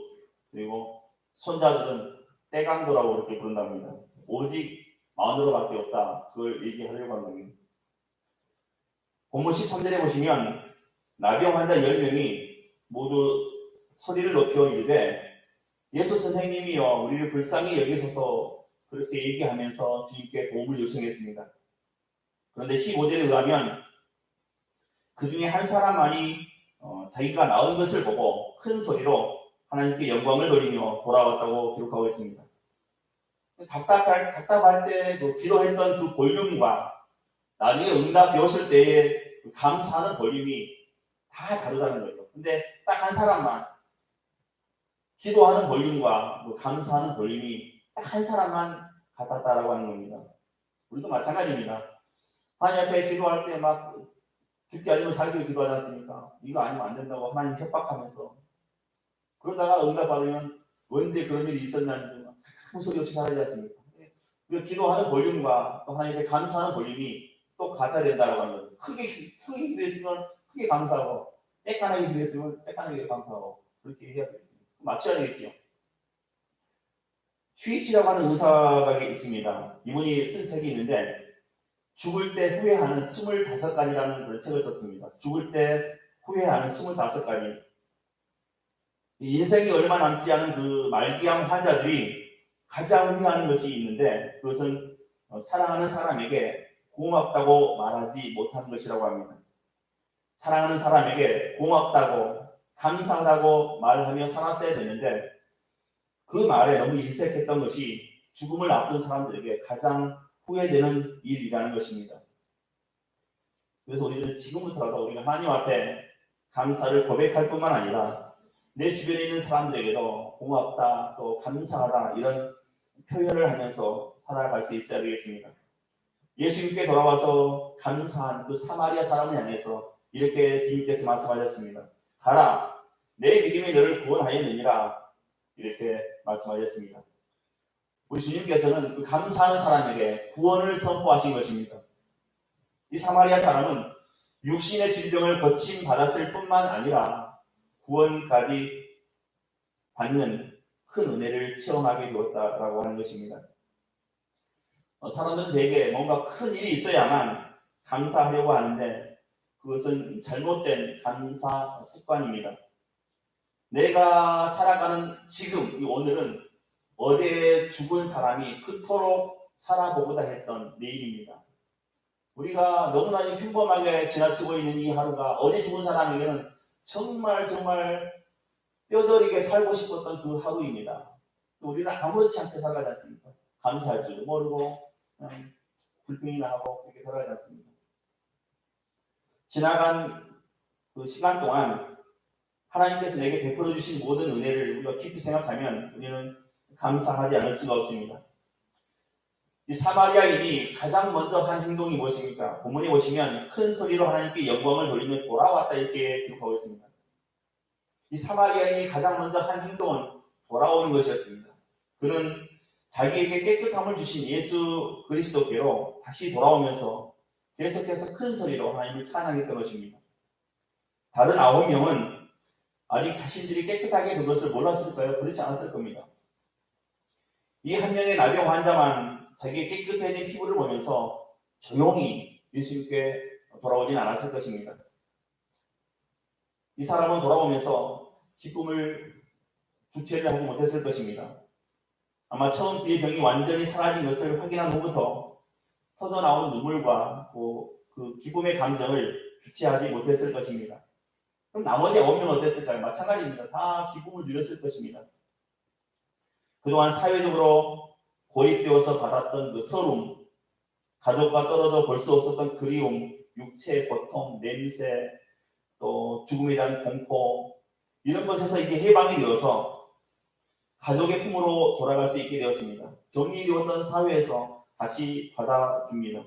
그리고 손자들은 떼강도라고 그렇게 부른답니다. 오직 마누라밖에 없다. 그걸 얘기하려고 하는 겁니다. 본문 13절에 보시면 나병 환자 10명이 모두 소리를 높여 이르되 예수 선생님이여 우리를 불쌍히 여기소서 그렇게 얘기하면서 주님께 도움을 요청했습니다. 그런데 15절에 의하면 그 중에 한 사람만이 자기가 나은 것을 보고 큰 소리로 하나님께 영광을 돌리며 돌아왔다고 기록하고 있습니다. 답답할 때 기도했던 그 볼륨과 나중에 응답 되었을 때의 감사하는 볼륨이 다 다르다는 거죠. 근데 딱 한 사람만 기도하는 볼륨과 감사하는 볼륨이 딱 한 사람만 같았다라고 하는 겁니다. 우리도 마찬가지입니다. 하나님 앞에 기도할 때 막 죽기 아니면 살기를 기도하지 않습니까? 이거 아니면 안 된다고 하나님 협박하면서 그러다가 응답 받으면 언제 그런 일이 있었는지 아무 소리 없이 살아야지 않습니까? 기도하는 볼륨과 또 하나님께 감사하는 볼륨이 또 같아야 된다고 하는 거죠. 크게 기도했으면 크게 감사하고 떼깐하게 기도했으면 떼깐하게 감사하고 그렇게 해야 되겠습니다. 맞춰야 되겠죠. 슈이치라고 하는 의사가 있습니다. 이분이 쓴 책이 있는데 죽을 때 후회하는 25가지라는 그런 책을 썼습니다. 죽을 때 후회하는 25가지. 인생이 얼마 남지 않은 그 말기암 환자들이 가장 후회하는 것이 있는데 그것은 사랑하는 사람에게 고맙다고 말하지 못하는 것이라고 합니다. 사랑하는 사람에게 고맙다고 감사하다고 말하며 살았어야 되는데 그 말에 너무 일색했던 것이 죽음을 앞둔 사람들에게 가장 후회되는 일이라는 것입니다. 그래서 우리들은 지금부터라도 우리가 하나님 앞에 감사를 고백할 뿐만 아니라 내 주변에 있는 사람들에게도 고맙다 또 감사하다 이런 표현을 하면서 살아갈 수 있어야 되겠습니다. 예수님께 돌아와서 감사한 그 사마리아 사람을 향해서 이렇게 주님께서 말씀하셨습니다. 가라 내 믿음이 너를 구원하였느니라 이렇게 말씀하셨습니다. 우리 주님께서는 그 감사하는 사람에게 구원을 선포하신 것입니다. 이 사마리아 사람은 육신의 질병을 고침받았을 뿐만 아니라 구원까지 받는 큰 은혜를 체험하게 되었다라고 하는 것입니다. 사람들은 대개 뭔가 큰 일이 있어야만 감사하려고 하는데 그것은 잘못된 감사 습관입니다. 내가 살아가는 지금 이 오늘은 어제 죽은 사람이 그토록 살아보고자 했던 내일입니다. 우리가 너무나 평범하게 지나치고 있는 이 하루가 어제 죽은 사람에게는 정말 뼈저리게 살고 싶었던 그 하루입니다. 우리는 아무렇지 않게 살아가지 않습니까? 감사할 줄도 모르고 불평이나 하고 그렇게 살아가지 않습니다. 지나간 그 시간 동안 하나님께서 내게 베풀어 주신 모든 은혜를 우리가 깊이 생각하면 우리는 감사하지 않을 수가 없습니다. 이 사마리아인이 가장 먼저 한 행동이 무엇입니까? 본문에 보시면 큰 소리로 하나님께 영광을 돌리며 돌아왔다 이렇게 기록하고 있습니다. 이 사마리아인이 가장 먼저 한 행동은 돌아오는 것이었습니다. 그는 자기에게 깨끗함을 주신 예수 그리스도께로 다시 돌아오면서 계속해서 큰 소리로 하나님을 찬양했던 것입니다. 다른 9명은 아직 자신들이 깨끗하게 된 것을 몰랐을까요? 그렇지 않았을 겁니다. 이 한 명의 나병 환자만 자기의 깨끗해진 피부를 보면서 조용히 예수님께 돌아오진 않았을 것입니다. 이 사람은 돌아오면서 기쁨을 주체를 하지 못했을 것입니다. 아마 처음 그의 병이 완전히 사라진 것을 확인한 후부터 터져나온 눈물과 그 기쁨의 감정을 주체하지 못했을 것입니다. 그럼 나머지 9명은 어땠을까요? 마찬가지입니다. 다 기쁨을 누렸을 것입니다. 그동안 사회적으로 고립되어서 받았던 그 서름, 가족과 떨어져 볼 수 없었던 그리움, 육체의 고통, 냄새, 또 죽음에 대한 공포, 이런 것에서 이게 해방이 되어서 가족의 품으로 돌아갈 수 있게 되었습니다. 격리되었던 사회에서 다시 받아줍니다.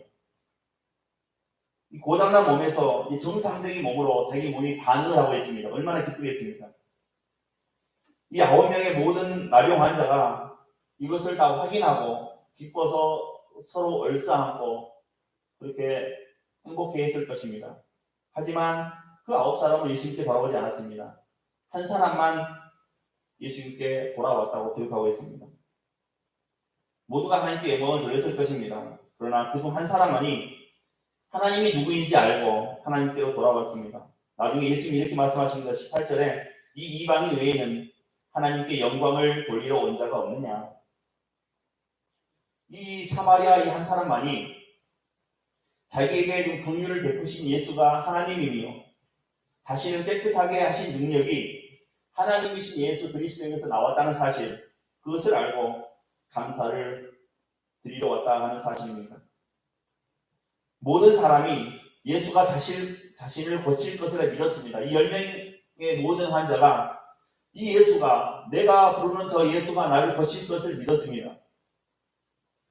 이 고장난 몸에서 이 정상적인 몸으로 자기 몸이 반응을 하고 있습니다. 얼마나 기쁘겠습니까? 이 9명의 모든 나병 환자가 이것을 다 확인하고 기뻐서 서로 얼싸안고 그렇게 행복해했을 것입니다. 하지만 그 9사람은 예수님께 돌아오지 않았습니다. 한 사람만 예수님께 돌아왔다고 기록하고 있습니다. 모두가 하나님께 영광을 돌렸을 것입니다. 그러나 그중 한 사람만이 하나님이 누구인지 알고 하나님께로 돌아왔습니다. 나중에 예수님이 이렇게 말씀하십니다. 18절에 이 이방인 외에는 하나님께 영광을 돌리러 온 자가 없느냐. 이 사마리아 이 한 사람만이 자기에게 좀 긍휼을 베푸신 예수가 하나님이며 자신을 깨끗하게 하신 능력이 하나님이신 예수 그리스도에게서 나왔다는 사실, 그것을 알고 감사를 드리러 왔다 하는 사실입니다. 모든 사람이 예수가 자신을 고칠 것을 믿었습니다. 이 10명의 모든 환자가 이 예수가, 내가 부르는 저 예수가 나를 고칠 것을 믿었습니다.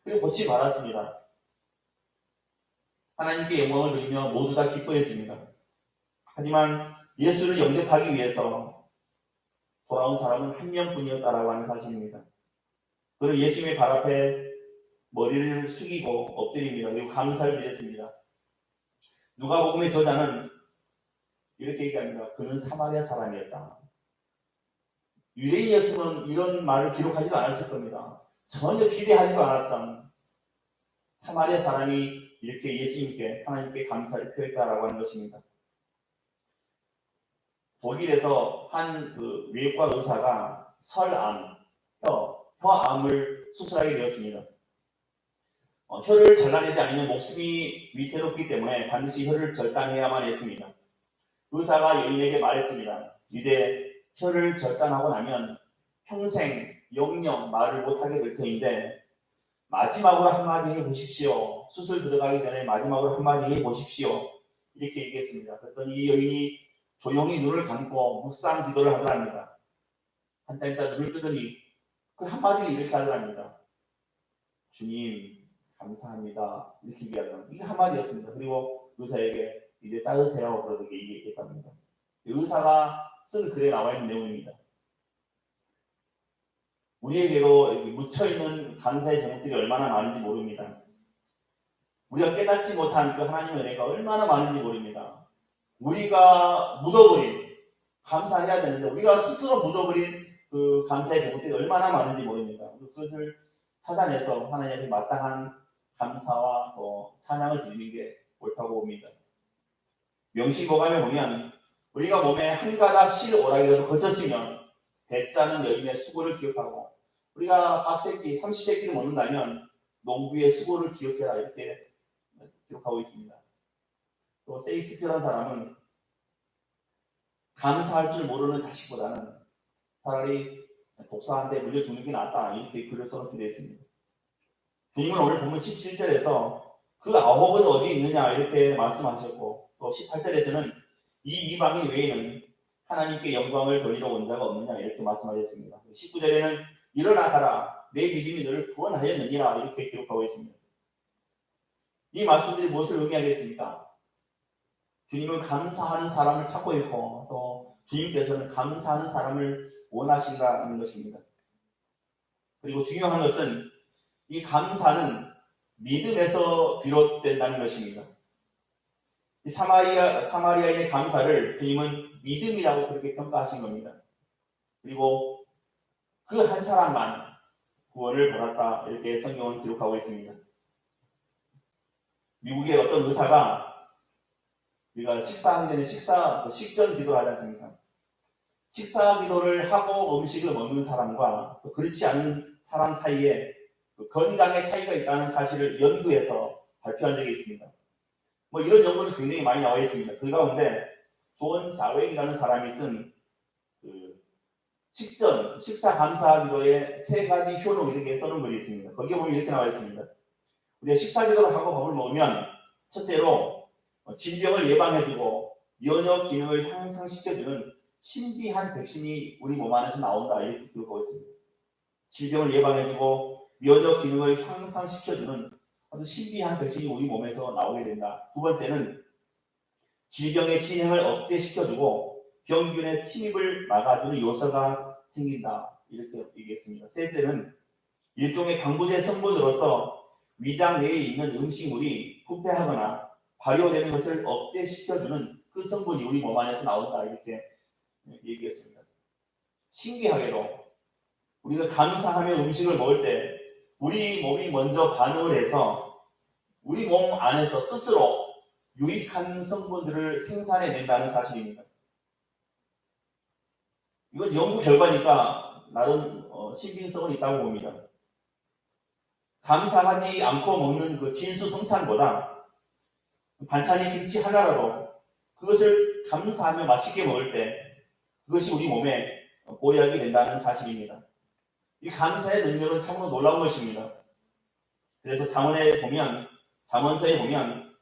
그리고 고치 받았습니다. 하나님께 영광을 드리며 모두 다 기뻐했습니다. 하지만 예수를 영접하기 위해서 돌아온 사람은 한 명뿐이었다라고 하는 사실입니다. 그는 예수님의 발 앞에 머리를 숙이고 엎드립니다. 그리고 감사를 드렸습니다. 누가복음의 저자는 이렇게 얘기합니다. 그는 사마리아 사람이었다. 유대인이었으면 이런 말을 기록하지도 않았을 겁니다. 전혀 기대하지도 않았던 사마리아 사람이 이렇게 예수님께, 하나님께 감사를 표했다라고 하는 것입니다. 독일에서 한 외과 의사가 설암, 혀암을 수술하게 되었습니다. 혀를 잘라내지 않으면 목숨이 위태롭기 때문에 반드시 혀를 절단해야만 했습니다. 의사가 여인에게 말했습니다. 이제 혀를 절단하고 나면 평생 영영 말을 못하게 될 터인데 마지막으로 한마디 해보십시오. 수술 들어가기 전에 마지막으로 한마디 해보십시오. 이렇게 얘기했습니다. 그랬더니 이 여인이 조용히 눈을 감고 묵상 기도를 하더랍니다. 한참 있다 눈을 뜨더니 그 한마디를 이렇게 하더랍니다. 주님 감사합니다. 이렇게 얘기하더랍니다. 이게 한마디였습니다. 그리고 의사에게 이제 자르세요. 그렇게 얘기했답니다. 의사가 쓴 글에 나와 있는 내용입니다. 우리에게도 묻혀있는 감사의 제목들이 얼마나 많은지 모릅니다. 우리가 깨닫지 못한 그 하나님의 은혜가 얼마나 많은지 모릅니다. 우리가 묻어버린, 감사해야 되는데 우리가 스스로 묻어버린 그 감사의 제목들이 얼마나 많은지 모릅니다. 그것을 찾아내서 하나님 앞에 마땅한 감사와 찬양을 드리는 게 옳다고 봅니다. 명심보감에 보면 우리가 몸에 한 가닥 실 오락이라도 거쳤으면 배짜는 여인의 수고를 기억하고, 우리가 밥세끼, 삼시세끼를 먹는다면 농부의 수고를 기억해라 이렇게 기록하고 있습니다. 또 세익스피어라는 사람은 감사할 줄 모르는 자식보다는 차라리 독사한테 물려 죽는 게 낫다 이렇게 글을 써놓게 되어 있습니다. 주님은 오늘 본문 17절에서 그 9은 어디 있느냐 이렇게 말씀하셨고, 또 18절에서는 이 이방인 외에는 하나님께 영광을 돌리러 온 자가 없느냐 이렇게 말씀하셨습니다. 19절에는 일어나 가라 내 믿음이 너를 구원하였느니라 이렇게 기록하고 있습니다. 이 말씀들이 무엇을 의미하겠습니까? 주님은 감사하는 사람을 찾고 있고 또 주님께서는 감사하는 사람을 원하신다는 것입니다. 그리고 중요한 것은 이 감사는 믿음에서 비롯된다는 것입니다. 이 사마리아인의 감사를 주님은 믿음이라고 그렇게 평가하신 겁니다. 그리고 그 한 사람만 구원을 받았다 이렇게 성경은 기록하고 있습니다. 미국의 어떤 의사가 우리가 식사하기 전에 식전 기도를 하지 않습니까? 식사 기도를 하고 음식을 먹는 사람과 또 그렇지 않은 사람 사이에 건강의 차이가 있다는 사실을 연구해서 발표한 적이 있습니다. 이런 연구도 굉장히 많이 나와 있습니다. 그 가운데 존 자웰이라는 사람이 쓴 식사 감사 기도의 3가지 효능 이렇게 써놓은 글이 있습니다. 거기에 보면 이렇게 나와 있습니다. 우리가 식사 기도를 하고 밥을 먹으면 첫째로 질병을 예방해주고 면역 기능을 향상시켜주는 신비한 백신이 우리 몸 안에서 나온다 이렇게 보고 있습니다. 질병을 예방해주고 면역 기능을 향상시켜주는 아주 신비한 백신이 우리 몸에서 나오게 된다. 두 번째는 질병의 진행을 억제시켜주고 병균의 침입을 막아주는 요소가 생긴다 이렇게 얘기했습니다. 셋째는 일종의 방부제 성분으로서 위장 내에 있는 음식물이 부패하거나 발효되는 것을 억제시켜주는 그 성분이 우리 몸 안에서 나온다 이렇게 얘기했습니다. 신기하게도 우리가 감사하며 음식을 먹을 때 우리 몸이 먼저 반응을 해서 우리 몸 안에서 스스로 유익한 성분들을 생산해낸다는 사실입니다. 이건 연구 결과니까 나름 신빙성은 있다고 봅니다. 감사하지 않고 먹는 그 진수성찬보다 반찬이 김치 하나라도 그것을 감사하며 맛있게 먹을 때 그것이 우리 몸에 보약이 된다는 사실입니다. 이 감사의 능력은 참으로 놀라운 것입니다. 그래서 잠언서에 보면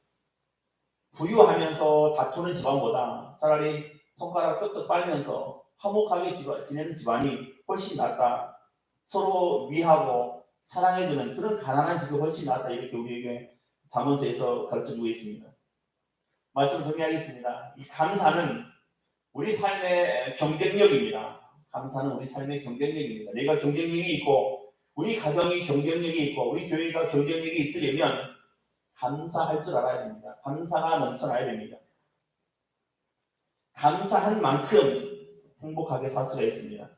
부유하면서 다투는 집안보다 차라리 손가락 끄떡 빨면서 화목하게 지내는 집안이 훨씬 낫다. 서로 위하고 사랑해주는 그런 가난한 집이 훨씬 낫다. 이렇게 우리에게 잠언서에서 가르쳐주고 있습니다. 말씀 정리하겠습니다. 이 감사는 우리 삶의 경쟁력입니다. 감사는 우리 삶의 경쟁력입니다. 내가 경쟁력이 있고 우리 가정이 경쟁력이 있고 우리 교회가 경쟁력이 있으려면 감사할 줄 알아야 됩니다. 감사가 넘쳐나야 됩니다. 감사한 만큼 행복하게 살 수가 있습니다.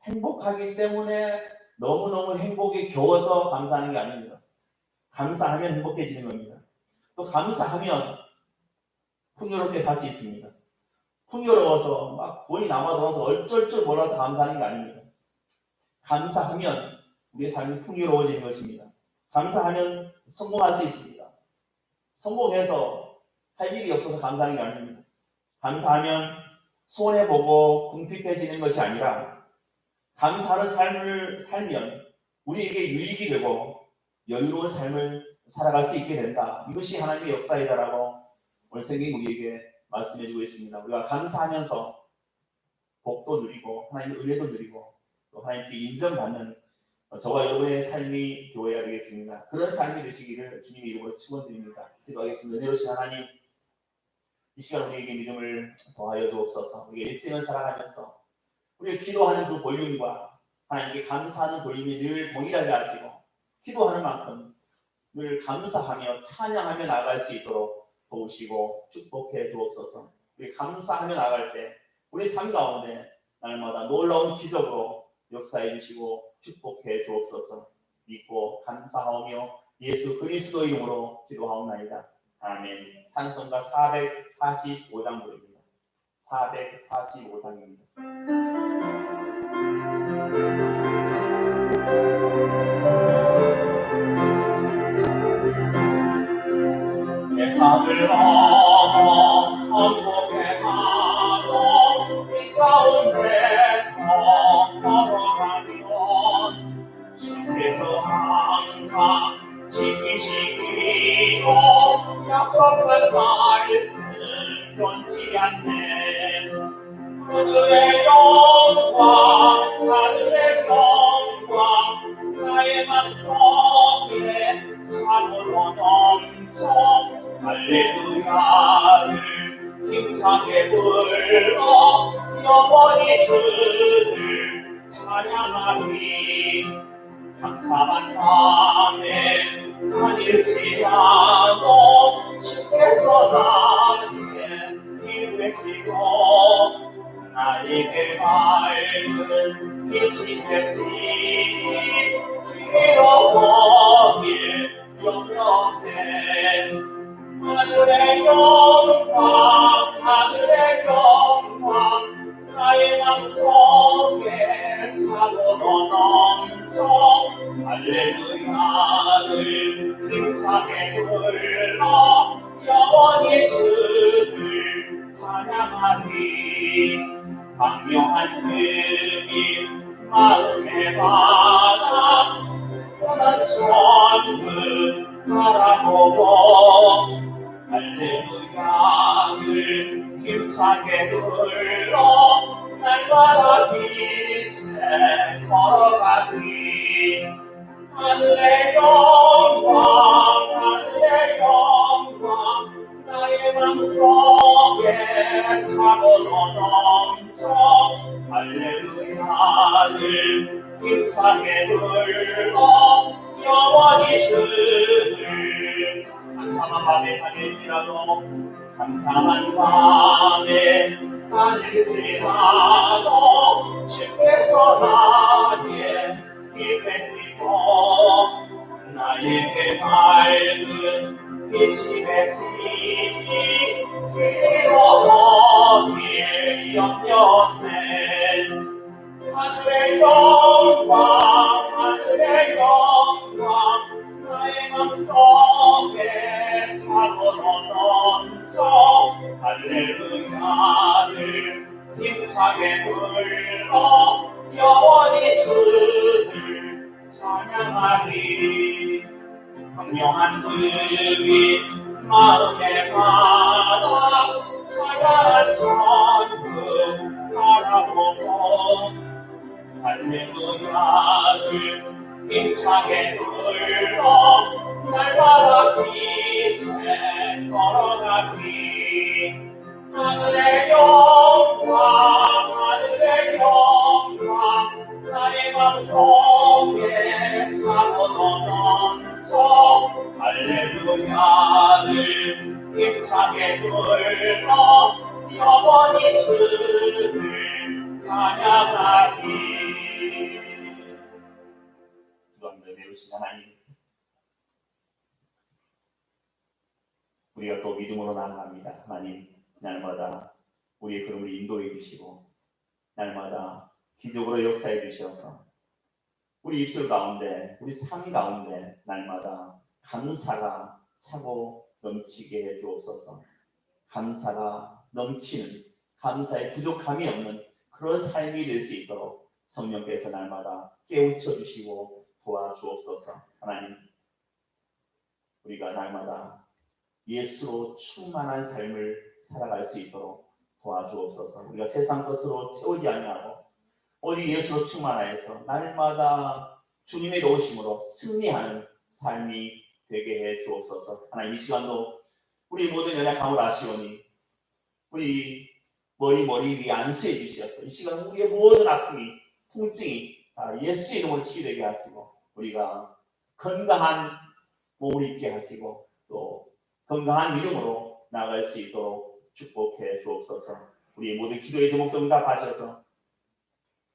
행복하기 때문에 너무너무 행복에 겨워서 감사하는 게 아닙니다. 감사하면 행복해지는 겁니다. 또 감사하면 풍요롭게 살 수 있습니다. 풍요로워서 막 돈이 남아들어서 어쩔 줄 몰라서 감사하는 게 아닙니다. 감사하면 우리의 삶이 풍요로워지는 것입니다. 감사하면 성공할 수 있습니다. 성공해서 할 일이 없어서 감사하는 게 아닙니다. 감사하면 손해보고 궁핍해지는 것이 아니라 감사하는 삶을 살면 우리에게 유익이 되고 여유로운 삶을 살아갈 수 있게 된다. 이것이 하나님의 역사이다라고 오늘 성경이 우리에게 말씀해주고 있습니다. 우리가 감사하면서 복도 누리고 하나님의 은혜도 누리고 또 하나님께 인정받는 저와 여러분의 삶이 되어야 되겠습니다. 그런 삶이 되시기를 주님의 이름으로 축원드립니다. 기도하겠습니다. 은혜로우신 하나님, 이 시간 우리에게 믿음을 더하여 주옵소서. 우리가 일생을 살아가면서 우리가 기도하는 그 볼륨과 하나님께 감사하는 볼륨이 늘 동일하게 하시고 기도하는 만큼 늘 감사하며 찬양하며 나아갈 수 있도록 도우시고 축복해 주옵소서. 우리 감사하며 나아갈 때 우리 삶 가운데 날마다 놀라운 기적으로 역사해 주시고 축복해 주옵소서. 믿고 감사하며 예수 그리스도 이름으로 기도하옵나이다. 아멘. 찬송가 445장 부릅니다. 445장입니다. 백사들 넘어 언복에 가도 이 가운데 걸어가면 주께서 항상 지키시기로 약속한 말씀 변치 않네. 하늘의 영광 나의 맘속에 참으로 넘쳐 할렐루야를 힘차게 불러 영원히 주를 찬양하리. 캄캄한 밤에 다닐지라도 주께서 나에게 길 되시고 나에게 밝은 빛이 되시니 길어보길 영영해. 하늘의 영광 나의 맘속에 사고로 넘쳐 할렐루야를 힘차게 불러 영원히 주를 찬양하리. 광명한 금이 마음에 받아 원한 천국 바라보고 할렐루야를 힘차게 불러 날마다 빛에 걸어가리. 하늘의 영광 하늘의 영광 나의 맘속에 차고로 넘쳐 할렐루야를 힘차게 불러 영원히 주를 캄캄한 밤에 다닐지라도 캄캄한 밤에 다닐지라도 주께서 나의 길 뺏으시고 나에게 밝은 빛이 되시니 길로 길 연연해 하늘의 영광 하늘의 영광 나의 맘속에 차고로 넘쳐 할렐루야를 힘차게 불러 영원히 주를 찬양하리. 광명한 불빛 마음에 받아 찬란한 천국 바라보고 할렐루야를 힘차게 불러 날마다 빛에 걸어가리. 하늘의 영광 하늘의 영광 나의 맘속에 차고로 넘쳐 할렐루야를 힘차게 불러 영원히 주를 찬양하리. 기도합니다. 내려오신 하나님, 우리가 또 믿음으로 나아갑니다. 하나님, 날마다 우리의 걸음을 인도해 주시고 날마다 기적으로 역사해 주셔서 우리 입술 가운데 우리 삶 가운데 날마다 감사가 차고 넘치게 해 주옵소서. 감사가 넘치는, 감사에 부족함이 없는 그런 삶이 될 수 있도록 성령께서 날마다 깨우쳐 주시고 도와주옵소서. 하나님, 우리가 날마다 예수로 충만한 삶을 살아갈 수 있도록 도와주옵소서. 우리가 세상 것으로 채우지 아니하고 오직 예수로 충만하여서 날마다 주님의 도우심으로 승리하는 삶이 되게 해 주옵소서. 하나님, 이 시간도 우리 모든 연약함을 아시오니 우리 머리 위에 안수해 주시어서 이 시간 우리의 모든 아픔이, 통증이 예수 이름으로 치유되게 하시고 우리가 건강한 몸을 입게 하시고 또 건강한 믿음으로 나아갈 수 있도록 축복해 주옵소서. 우리의 모든 기도의 제목도 응답하셔서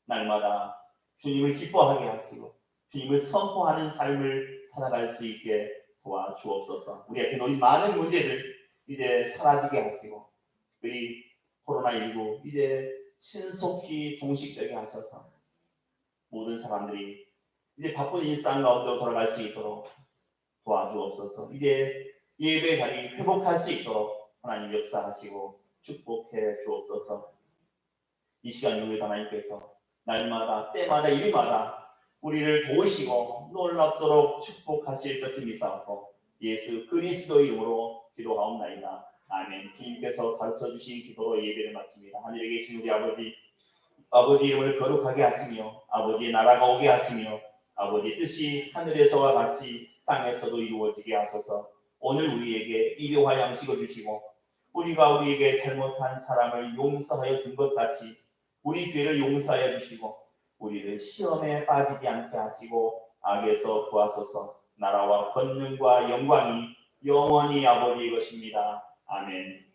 날마다 주님을 기뻐하게 하시고 주님을 선포하는 삶을 살아갈 수 있게 도와주옵소서. 우리 앞에 놓인 많은 문제들 이제 사라지게 하시고 특별히 코로나19 이제 신속히 종식되게 하셔서 모든 사람들이 이제 바쁜 일상 가운데로 돌아갈 수 있도록 도와주옵소서. 이제 예배 자리 회복할 수 있도록 하나님 역사하시고 축복해 주옵소서. 이 시간 우리 하나님께서 날마다 때마다 일마다 우리를 도우시고 놀랍도록 축복하실 것을 믿사옵고 예수 그리스도 이름으로 기도하옵나이다. 아멘. 주님께서 가르쳐주신 기도로 예배를 마칩니다. 하늘에 계신 우리 아버지 이름을 거룩하게 하시며 아버지의 나라가 오게 하시며 아버지 뜻이 하늘에서와 같이 땅에서도 이루어지게 하소서. 오늘 우리에게 일용할 양식을 주시고 우리가 우리에게 잘못한 사람을 용서하여 준 것 같이 우리 죄를 용서하여 주시고 우리를 시험에 빠지지 않게 하시고 악에서 구하소서. 나라와 권능과 영광이 영원히 아버지의 것입니다. 아멘.